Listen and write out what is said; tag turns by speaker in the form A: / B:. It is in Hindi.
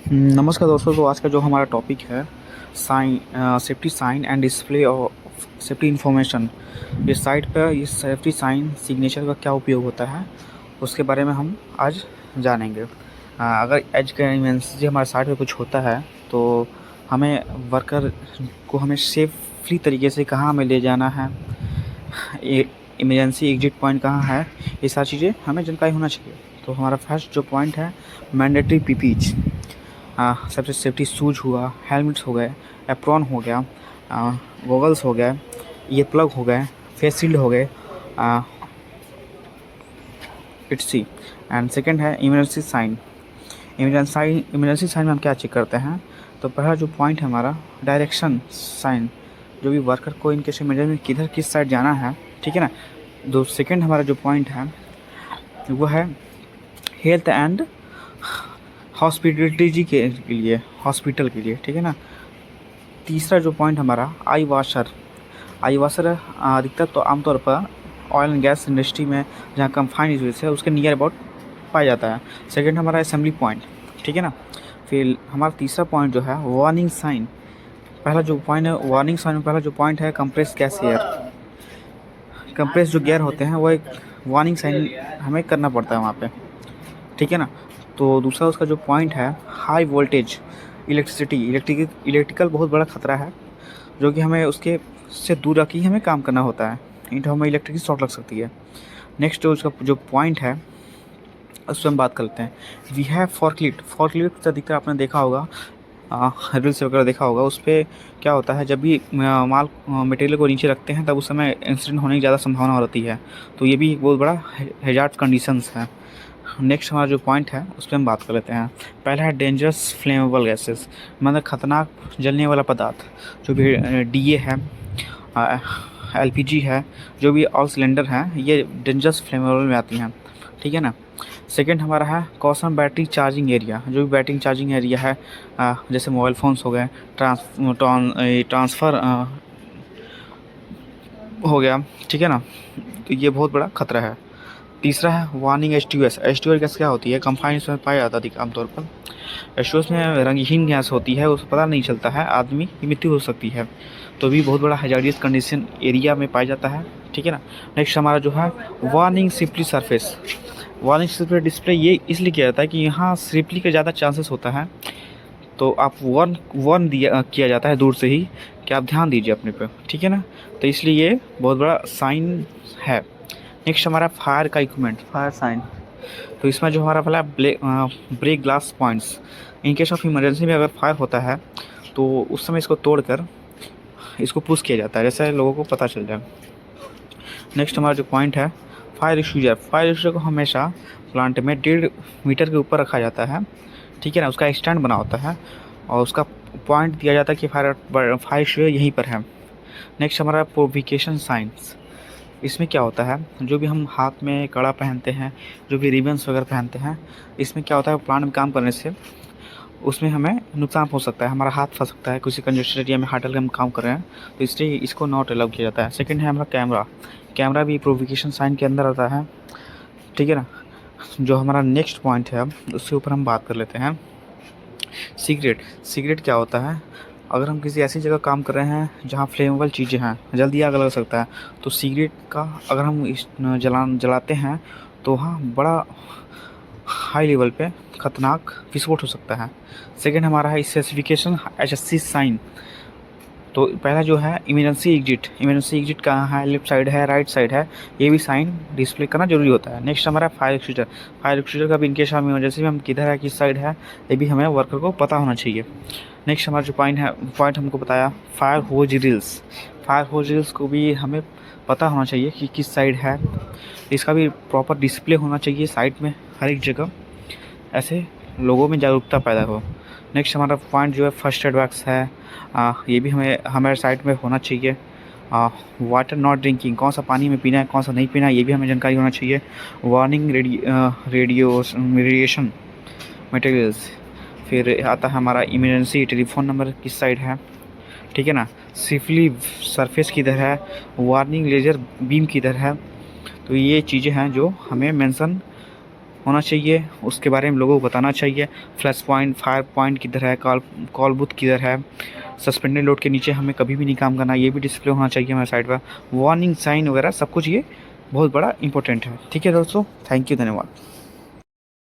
A: नमस्कार दोस्तों। तो आज का जो हमारा टॉपिक है safety sign and display of safety information. इस साइट पर इस सेफ्टी साइन सिग्नेचर का क्या उपयोग होता है उसके बारे में हम आज जानेंगे। अगर एज का इमरजेंसी हमारे साइट पे कुछ होता है तो हमें वर्कर को हमें सेफली तरीके से कहाँ हमें ले जाना है, इमरजेंसी एग्जिट पॉइंट कहाँ है, ये सारी चीज़ें हमें जानकारी होना चाहिए। तो हमारा फर्स्ट जो पॉइंट है मैंडेटरी पीपीज। सबसे सेफ्टी शूज हुआ, हेलमेट्स हो गए, एप्रॉन हो गया, गॉगल्स हो गए, ईयर प्लग हो गए, फेस शील्ड हो गए, इट्सी। एंड सेकंड है इमरजेंसी साइन। इमरजेंसी साइन में हम क्या चेक करते हैं? तो पहला जो पॉइंट है हमारा डायरेक्शन साइन, जो भी वर्कर को इनके से इमरजेंसी में किधर किस साइड जाना है, ठीक है ना। दो सेकंड हमारा जो पॉइंट है वो है हेल्थ एंड हॉस्पिटलिटी के लिए, हॉस्पिटल के लिए, ठीक है ना। तीसरा जो पॉइंट हमारा आई वाशर। आई वाशर अधिकतर तो आमतौर पर ऑयल एंड गैस इंडस्ट्री में जहाँ कंफाइंड यूज है उसके नियर अबाउट पाया जाता है। सेकंड हमारा असेंबली पॉइंट, ठीक है ना। फिर हमारा तीसरा पॉइंट जो है वार्निंग साइन। पहला जो पॉइंट है वार्निंग साइन में पहला जो पॉइंट है कंप्रेस गैस एयर। कंप्रेस जो गियर होते हैं वो एक वार्निंग साइन हमें करना पड़ता है वहाँ पे, ठीक है ना। तो दूसरा उसका जो पॉइंट है हाई वोल्टेज इलेक्ट्रिसिटी। इलेक्ट्रिकल बहुत बड़ा ख़तरा है जो कि हमें उसके से दूर रख के ही हमें काम करना होता है, नहीं तो हमें इलेक्ट्रिक शॉर्ट लग सकती है। नेक्स्ट जो उसका जो पॉइंट है उस पर हम बात करते हैं। वी हैव फॉर्कलिफ्ट अधिकतर आपने देखा होगा, रील्स वगैरह देखा होगा। उस पर क्या होता है, जब भी माल मटेरियल को नीचे रखते हैं तब उस समय इंसिडेंट होने की ज़्यादा संभावना रहती है। तो ये भी एक बहुत बड़ा हैजार्ड कंडीशंस है। नेक्स्ट हमारा जो पॉइंट है उस पर हम बात कर लेते हैं। पहला है डेंजरस फ्लेमेबल गैसेस, मतलब ख़तरनाक जलने वाला पदार्थ। जो भी डीए है, एलपीजी है, जो भी ऑल सिलेंडर हैं, ये डेंजरस फ्लेमेबल में आती हैं, ठीक है ना। सेकंड हमारा है कॉशन बैटरी चार्जिंग एरिया। जो भी बैटरी चार्जिंग एरिया है, जैसे मोबाइल फ़ोन्स हो गए, ट्रांसफ़र हो गया, ठीक है ना। तो ये बहुत बड़ा ख़तरा है। तीसरा है वार्निंग H2S। H2S गैस क्या होती है? कंफाइंड में पाया जाता है आमतौर पर। H2S में रंगहीन गैस होती है, उसको पता नहीं चलता है, आदमी की मृत्यु हो सकती है। तो भी बहुत बड़ा हैजार्डियस कंडीशन एरिया में पाया जाता है, ठीक है ना। नेक्स्ट हमारा जो है warning slippery surface. Warning slippery display ये इसलिए किया जाता है कि यहाँ स्लिपरी का ज़्यादा चांसेस होता है, तो आप वार्न दिया किया जाता है दूर से ही कि आप ध्यान दीजिए अपने पे, ठीक है ना। तो इसलिए ये बहुत बड़ा साइन है। नेक्स्ट हमारा फायर का इक्विपमेंट, फायर साइन। तो इसमें जो हमारा पहला break glass points. In case of emergency में अगर फायर होता है तो उस समय इसको तोड़कर इसको पुश किया जाता है, जैसे लोगों को पता चल जाए। नेक्स्ट हमारा जो पॉइंट है फायर एक्सक्यूजर। फायर एक्सक्यूजर को हमेशा प्लांट में 1.5 मीटर के ऊपर रखा जाता है, ठीक है ना। उसका स्टैंड बना होता है और उसका पॉइंट दिया जाता है कि फायर एक्सक्यूजर यहीं पर है। नेक्स्ट हमारा प्रोविकेशन साइंस। इसमें क्या होता है, जो भी हम हाथ में कड़ा पहनते हैं, जो भी रिबन्स वगैरह पहनते हैं, इसमें क्या होता है प्लांट में काम करने से उसमें हमें नुकसान हो सकता है, हमारा हाथ फंस सकता है, किसी कंजेस्टेड एरिया में हार्ट हम काम कर रहे हैं, तो इसलिए इसको नॉट अलाउ किया जाता है। सेकंड है हमारा कैमरा। कैमरा भी प्रोविकेशन साइन के अंदर आता है, ठीक है ना। जो हमारा नेक्स्ट पॉइंट है उसके ऊपर हम बात कर लेते हैं। सिगरेट क्या होता है? अगर हम किसी ऐसी जगह काम कर रहे हैं जहाँ फ्लेमेबल चीज़ें हैं, जल्दी आग लग सकता है, तो सिगरेट का अगर हम जलाते हैं तो वहाँ बड़ा हाई लेवल पे ख़तरनाक विस्फोट हो सकता है। सेकंड हमारा है स्पेसिफिकेशन HSC साइन। तो पहला जो है इमरजेंसी एग्जिट कहाँ है, लेफ्ट साइड है, राइट साइड है, ये भी साइन डिस्प्ले करना जरूरी होता है। नेक्स्ट हमारा फायर एक्सटिंग्विशर का भी इनकेस हम इमरजेंसी में हम किधर है, किस साइड है, ये भी हमें वर्कर को पता होना चाहिए। नेक्स्ट हमारा जो पॉइंट हमको बताया फायर होज रील्स को भी हमें पता होना चाहिए कि किस साइड है। इसका भी प्रॉपर डिस्प्ले होना चाहिए साइड में हर एक जगह, ऐसे लोगों में जागरूकता पैदा हो। नेक्स्ट हमारा पॉइंट जो है फर्स्ट एड बॉक्स है, ये भी हमारे साइट में होना चाहिए। वाटर नॉट ड्रिंकिंग, कौन सा पानी में पीना है, कौन सा नहीं पीना है, ये भी हमें जानकारी होना चाहिए। Warning radiation materials. फिर आता है हमारा इमरजेंसी टेलीफोन नंबर किस साइड है, ठीक है ना। सेफली सरफेस किधर है, वार्निंग लेज़र बीम किधर है। तो ये चीज़ें हैं जो हमें मेंशन होना चाहिए, उसके बारे में लोगों को बताना चाहिए। फ्लैश पॉइंट, फायर पॉइंट किधर है, कॉल बूथ किधर है, सस्पेंडेड लोड के नीचे हमें कभी भी नहीं काम करना, ये भी डिस्प्ले होना चाहिए हमारे साइड पर, वार्निंग साइन वगैरह सब कुछ, ये बहुत बड़ा इंपॉर्टेंट है। ठीक है दोस्तों, थैंक यू, धन्यवाद।